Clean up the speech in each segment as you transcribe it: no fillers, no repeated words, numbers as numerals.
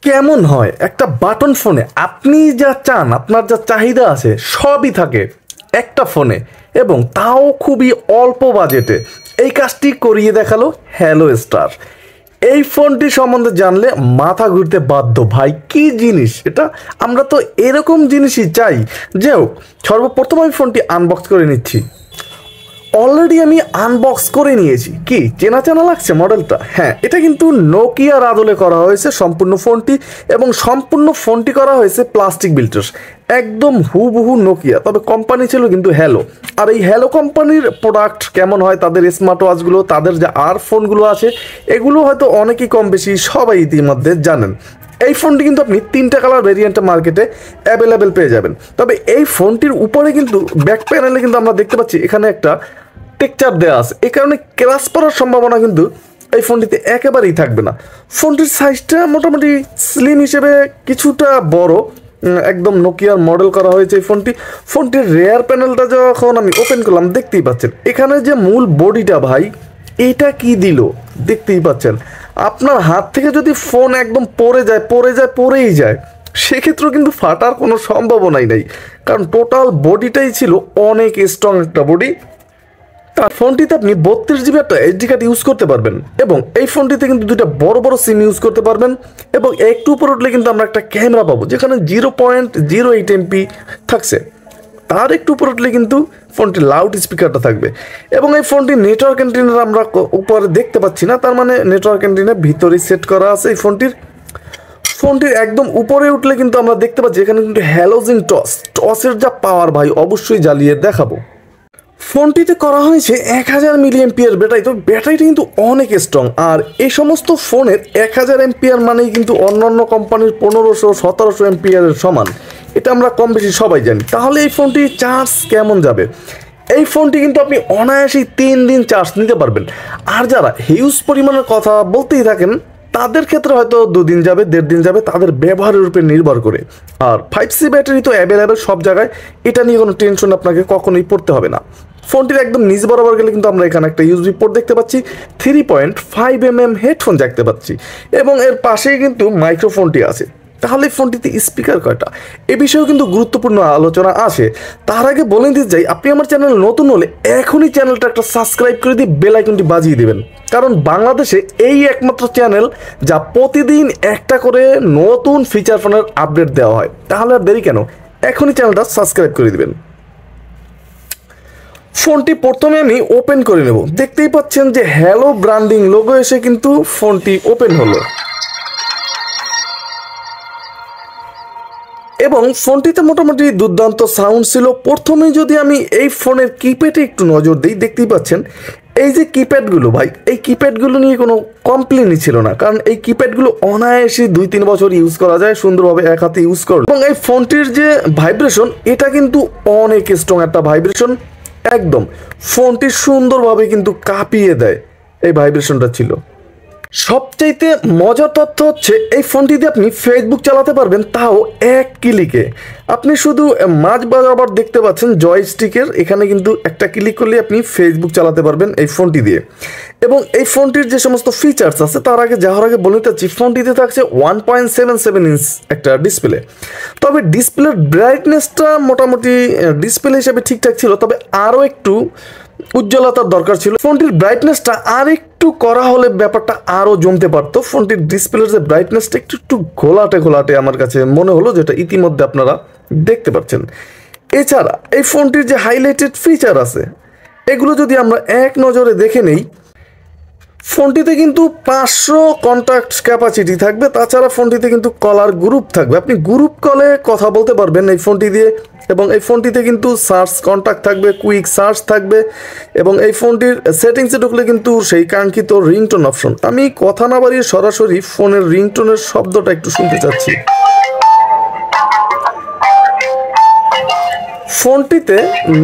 কেমন হয় একটা বাটন ফোনে আপনি যা চান, আপনার যা চাহিদা আছে সবই থাকে একটা ফোনে, এবং তাও খুবই অল্প বাজেটে। এই কাজটি করিয়ে দেখালো হ্যালো স্টার। এই ফোনটি সম্বন্ধে জানলে মাথা ঘুরতে বাধ্য। ভাই কি জিনিস এটা! আমরা তো এরকম জিনিসই চাই। যাই হোক, সর্বপ্রথম আমি ফোনটি আনবক্স করে নিচ্ছি। অলরেডি আমি আনবক্স করে নিয়েছি। কি চেনা চেনা লাগছে মডেলটা? হ্যাঁ, এটা কিন্তু নোকিয়ার আদলে করা হয়েছে সম্পূর্ণ ফোনটি, এবং সম্পূর্ণ ফোনটি করা হয়েছে প্লাস্টিক বিল্টার্স, একদম হুবহু নোকিয়া, তবে কোম্পানি ছিল কিন্তু হ্যালো। আর এই হ্যালো কোম্পানির প্রোডাক্ট কেমন হয়, তাদের স্মার্ট ওয়াচগুলো, তাদের যে আর ফোনগুলো আছে, এগুলো হয়তো অনেকেই কম বেশি সবাই ইতিমধ্যে জানেন। এই ফোনটি কিন্তু আপনি 3টা কালার ভেরিয়েন্টে মার্কেটে অ্যাভেলেবেল পেয়ে যাবেন। তবে এই ফোনটির উপরে কিন্তু ব্যাক প্যানেলে কিন্তু আমরা দেখতে পাচ্ছি এখানে একটা টেক্সচার দেওয়া আছে। এই কারণে ক্র্যাশ করার সম্ভাবনা কিন্তু এই ফোনটিতে একেবারেই থাকবে না। ফোনটির সাইজটা মোটামুটি স্লিম হিসেবে কিছুটা বড়, একদম নোকিয়ার মডেল করা হয়েছে এই ফোনটির রেয়ার প্যানেলটা যখন আমি ওপেন করলাম, দেখতেই পাচ্ছেন এখানে যে মূল বডিটা, ভাই এটা কি দিল দেখতেই পাচ্ছেন। আপনার হাত থেকে যদি ফোন একদম পড়েই যায়, সেক্ষেত্রেও কিন্তু ফাটার কোনো সম্ভাবনাই নেই, কারণ টোটাল বডিটাই ছিল অনেক স্ট্রং একটা বডি। আর ফোনটিতে আপনি 32 GB একটা এইচডি কার্ড ইউজ করতে পারবেন, এবং এই ফোনটিতে কিন্তু দুইটা বড় বড় সিম ইউজ করতে পারবেন, এবং একটু উপর উঠলে কিন্তু আমরা একটা ক্যামেরা পাবো যেখানে 0.08 MP থাকছে। তার একটু উপর উঠলে কিন্তু ফোনটির লাউড স্পিকারটা থাকবে, এবং এই ফোনটির নেটওয়ার্ক অ্যান্টেনা আমরা উপরে দেখতে পাচ্ছি না, তার মানে নেটওয়ার্ক অ্যান্টেনা ভিতরেই সেট করা আছে এই ফোনটির একদম উপরে উঠলে কিন্তু আমরা দেখতে পাচ্ছি এখানে কিন্তু হ্যালোজেন টসের যা পাওয়ার, ভাই অবশ্যই জ্বালিয়ে দেখাবো। ফোনটিতে করা হয়েছে 1000 mAh ব্যাটারি, তো ব্যাটারিটা কিন্তু অনেক স্ট্রং। আর এই সমস্ত ফোনের 1000 mAh মানেই কিন্তু অন্যান্য কোম্পানির 1500-1700 mAh সমান, এটা আমরা কম বেশি সবাই জানি। তাহলে এই ফোনটি চার্জ কেমন যাবে? এই ফোনটি কিন্তু আপনি অনায়াসেই 3 দিন চার্জ নিতে পারবেন। আর যারা হিউজ পরিমাণের কথা বলতেই থাকেন, তাদের ক্ষেত্রে হয়তো 2 দিন যাবে, 1.5 দিন যাবে, তাদের ব্যবহারের উপর নির্ভর করে। আর 5C ব্যাটারি তো অ্যাভেলেবেল সব জায়গায়, এটা নিয়ে কোনো টেনশন আপনাকে কখনোই পড়তে হবে না। ফোনটির একদম নিচ বরাবর গেলে কিন্তু আমরা এখানে একটা ইউএসবি পোর্ট দেখতে পাচ্ছি, 3.5 mm হেডফোন দেখতে পাচ্ছি, এবং এর পাশেই কিন্তু মাইক্রোফোনটি আছে। তাহলে ফোনটিতে স্পিকার কয়টা, এ বিষয়েও কিন্তু গুরুত্বপূর্ণ আলোচনা আসে। তার আগে বলে দিতে চাই, আপনি আমার চ্যানেল নতুন হলে এখনই চ্যানেলটা একটা সাবস্ক্রাইব করে দিয়ে বেল আইকনটি বাজিয়ে দেবেন, কারণ বাংলাদেশে এই একমাত্র চ্যানেল যা প্রতিদিন একটা করে নতুন ফিচার ফোনের আপডেট দেওয়া হয়। তাহলে আর দেরি কেন, এখনই চ্যানেলটা সাবস্ক্রাইব করে দিবেন। ফোনটি প্রথমে আমি ওপেন করে নেব। দেখতেই পাচ্ছেন যে হ্যালো ব্র্যান্ডিং লোগো এসে কিন্তু ফোনটি ওপেন হলো, এবং ফোনটিতে মোটামুটি দুর্দান্ত সাউন্ড ছিল। প্রথমে যদি আমি এই ফোনের কিপ্যাডে একটু নজর দিই, দেখতেই পাচ্ছেন এই যে কিপ্যাডগুলো, ভাই এই কিপ্যাডগুলো নিয়ে কোনো কমপ্লেনই ছিল না, কারণ এই কিপ্যাডগুলো অনায়াসে 2-3 বছর ইউজ করা যায় সুন্দরভাবে এক হাতে ইউজ করলে। এবং এই ফোনটির যে ভাইব্রেশন, এটা কিন্তু অনেক স্ট্রং একটা ভাইব্রেশন, একদম ফোনটি সুন্দরভাবে কিন্তু কাঁপিয়ে দেয় এই ভাইব্রেশনটা ছিল। সবচাইতে মজার তথ্য হচ্ছে এই ফোনটিতে আপনি ফেসবুক চালাতে পারবেন, তাও এক ক্লিকে। আপনি শুধু মাঝ বরাবর দেখতে পাচ্ছেন জয়স্টিকের এখানে কিন্তু একটা ক্লিক করলে আপনি ফেসবুক চালাতে পারবেন এই ফোনটি দিয়ে। এবং এই ফোনটির যে সমস্ত ফিচার্স আছে, তার আগে যাওয়ার আগে বলে চাচ্ছি, ফোনটিতে থাকছে 1.77 ইঞ্চ একটা ডিসপ্লে। তবে ডিসপ্লের ব্রাইটনেসটা মোটামুটি ডিসপ্লে হিসেবে ঠিকঠাক ছিল, তবে আরও একটু উজ্জ্বলতার দরকার ছিল। ফোনটির ব্রাইটনেসটা আর একটু করা হলে ব্যাপারটা আরও জমতে পারতো। ফোনটির ডিসপ্লের যে ব্রাইটনেসটা একটু ঘোলাটে আমার কাছে মনে হলো, যেটা ইতিমধ্যে আপনারা দেখতে পাচ্ছেন। এছাড়া এই ফোনটির যে হাইলাইটেড ফিচার আছে, এগুলো যদি আমরা এক নজরে দেখে নেই, ফোনটিতে কিন্তু 500 কন্ট্যাক্ট ক্যাপাসিটি থাকবে। তাছাড়া ফোনটিতে কিন্তু কলার গ্রুপ থাকবে, আপনি গ্রুপ কলে কথা বলতে পারবেন এই ফোনটি দিয়ে। এবং এই ফোনটিতে কিন্তু সার্চ কন্ট্যাক্ট থাকবে, কুইক সার্চ থাকবে, এবং এই ফোনটির সেটিংসে ঢুকলে কিন্তু সেই কাঙ্ক্ষিত রিংটোন অপশন। আমি কথা না বাড়িয়ে সরাসরি ফোনের রিংটোনের শব্দটা একটু শুনতে চাচ্ছি। ফোনটিতে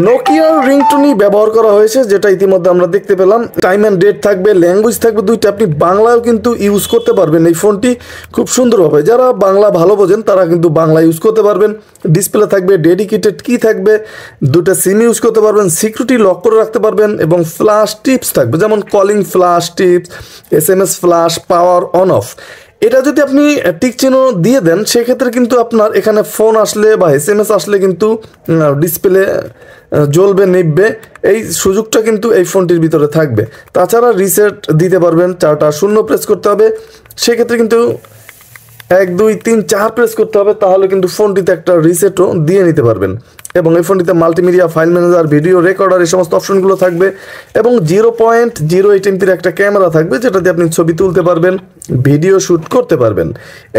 নোকিয়ার রিংটোনই ব্যবহার করা হয়েছে, যেটা ইতিমধ্যে আমরা দেখতে পেলাম। টাইম অ্যান্ড ডেট থাকবে, ল্যাঙ্গুয়েজ থাকবে দুইটা, আপনি বাংলাও কিন্তু ইউজ করতে পারবেন এই ফোনটি খুব সুন্দরভাবে। যারা বাংলা ভালো বোঝেন তারা কিন্তু বাংলা ইউজ করতে পারবেন। ডিসপ্লে থাকবে, ডেডিকেটেড কি থাকবে, দুটা সিম ইউজ করতে পারবেন, সিকিউরিটি লক করে রাখতে পারবেন, এবং ফ্ল্যাশ টিপস থাকবে, যেমন calling flash tips, SMS flash, power on of. এটা যদি আপনি টিক চিহ্ন দিয়ে দেন সেক্ষেত্রে কিন্তু আপনার এখানে ফোন আসলে বা SMS আসলে কিন্তু ডিসপ্লে জ্বলবে নিববে, এই সুযোগটা কিন্তু এই ফোনটির ভিতরে থাকবে। তাছাড়া রিসেট দিতে পারবেন, 4টা 0 প্রেস করতে হবে, সেক্ষেত্রে কিন্তু 1 2 3 4 প্রেস করতে হবে, তাহলে কিন্তু ফোনটিতে একটা রিসেটও দিয়ে নিতে পারবেন। এবং এই ফোনটিতে multimedia, file manager, video recorder এই সমস্ত অপশনগুলো থাকবে এবং 0.08 এমপির একটা ক্যামেরা থাকবে, যেটা দিয়ে আপনি ছবি তুলতে পারবেন, ভিডিও শ্যুট করতে পারবেন।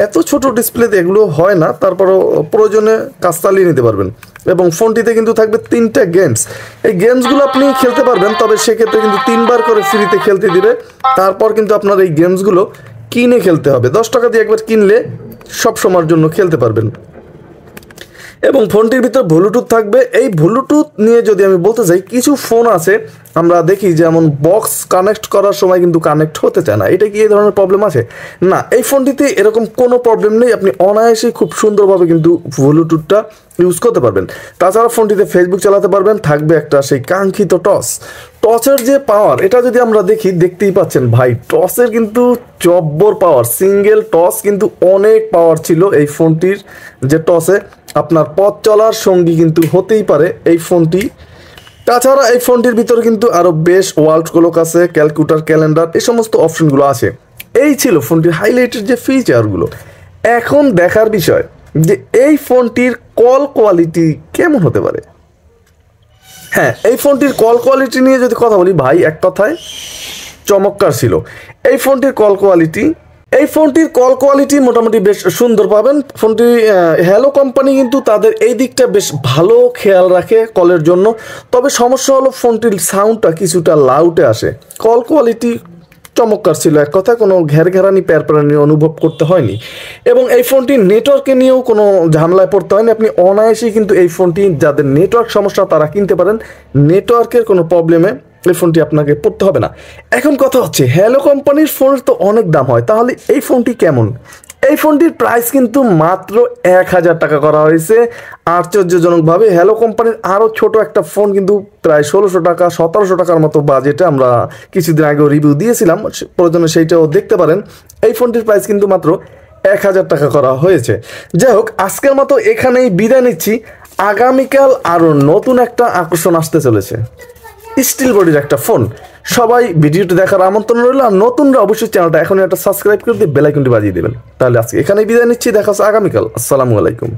এত ছোট ডিসপ্লেতে এগুলো হয় না, তারপরও প্রয়োজনে কাজ চালিয়ে নিতে পারবেন। এবং ফোনটিতে কিন্তু থাকবে 3টা গেমস, এই গেমসগুলো আপনি খেলতে পারবেন, তবে সেক্ষেত্রে কিন্তু 3বার করে ফ্রিতে খেলতে দিবে। তারপর কিন্তু আপনার এই গেমসগুলো কিনে খেলতে হবে, 10 টাকা দিয়ে একবার কিনলে সব সময়ের জন্য খেলতে পারবেন। এবং ফোনটির ভিতর ব্লুটুথ থাকবে। এই ব্লুটুথ নিয়ে যদি আমি বলতে চাই, কিছু ফোন আছে আমরা দেখি যেমন বক্স কানেক্ট করার সময় কিন্তু কানেক্ট হতে চায় না, এটা কি এই ধরনের প্রবলেম আছে? না, এই ফোনটিতে এরকম কোনো প্রবলেম নেই, আপনি অনায়াসেই খুব সুন্দরভাবে কিন্তু ব্লুটুথটা ইউজ করতে পারবেন। তাছাড়া ফোনটিতে ফেসবুক চালাতে পারবেন, থাকবে একটা সেই কাঙ্ক্ষিত টর্চের যে পাওয়ার, এটা যদি আমরা দেখি, দেখতেই পাচ্ছেন ভাই, টর্চের কিন্তু জব্বর পাওয়ার, সিঙ্গেল টর্চ কিন্তু অনেক পাওয়ার ছিল এই ফোনটির, যে টর্চে আপনার পথ চলার সঙ্গী কিন্তু হতেই পারে এই ফোনটি। তাছাড়া এই ফোনটির ভিতরে কিন্তু আরও বেশ ওয়ার্ল্ড ক্লক আছে, ক্যালকুলেটর, ক্যালেন্ডার, এই সমস্ত অপশনগুলো আছে। এই ছিল ফোনটির হাইলাইটেড যে ফিচারগুলো। এখন দেখার বিষয় যে এই ফোনটির কল কোয়ালিটি কেমন হতে পারে। হ্যাঁ, এই ফোনটির কল কোয়ালিটি নিয়ে যদি কথা বলি ভাই, এক কথায় চমৎকার ছিল এই ফোনটির কল কোয়ালিটি মোটামুটি বেশ সুন্দর পাবেন। ফোনটি হ্যালো কোম্পানি কিন্তু তাদের এই দিকটা বেশ ভালো খেয়াল রাখে কলের জন্য, তবে সমস্যা হলো ফোনটির সাউন্ডটা কিছুটা লাউডে আসে। কল কোয়ালিটি চমৎকার ছিল, এক কথায় কোনো ঘেরঘেরানি প্যারপ্যারানি অনুভব করতে হয়নি। এবং এই ফোনটি নেটওয়ার্কে নিয়েও কোনো ঝামেলায় পড়তে হয়নি, আপনি অনায়াসেই কিন্তু এই ফোনটি, যাদের নেটওয়ার্ক সমস্যা তারা কিনতে পারেন, নেটওয়ার্কের কোনো প্রবলেমে এই ফোনটি আপনাকে পড়তে হবে না। এখন কথা হচ্ছে, হ্যালো কোম্পানির ফোনের তো অনেক দাম হয়, তাহলে এই ফোনটি কেমন? এই ফোনটির প্রাইস কিন্তু মাত্র 1000 টাকা করা হয়েছে। আশ্চর্যজনকভাবে হ্যালো কোম্পানির আরও ছোট একটা ফোন কিন্তু প্রায় 1600 টাকা 1700 টাকার মতো বাজেটে আমরা কিছুদিন আগেও রিভিউ দিয়েছিলাম, প্রয়োজনে সেইটাও দেখতে পারেন। এই ফোনটির প্রাইস কিন্তু মাত্র 1000 টাকা করা হয়েছে। যাই হোক, আজকের মতো এখানেই বিদায় নিচ্ছি। আগামীকাল আরও নতুন একটা আকর্ষণ আসতে চলেছে, স্টিল বডির একটা ফোন। সবাই ভিডিওটি দেখার আমন্ত্রণ রইল, আর নতুনরা অবশ্যই চ্যানেলটা এখনই একটা সাবস্ক্রাইব করে দিয়ে বেল আইকনটি বাজিয়ে দেবেন। তাহলে আজকে এখানেই বিদায় নিচ্ছি, দেখা হচ্ছে আগামীকাল। আসসালামু আলাইকুম।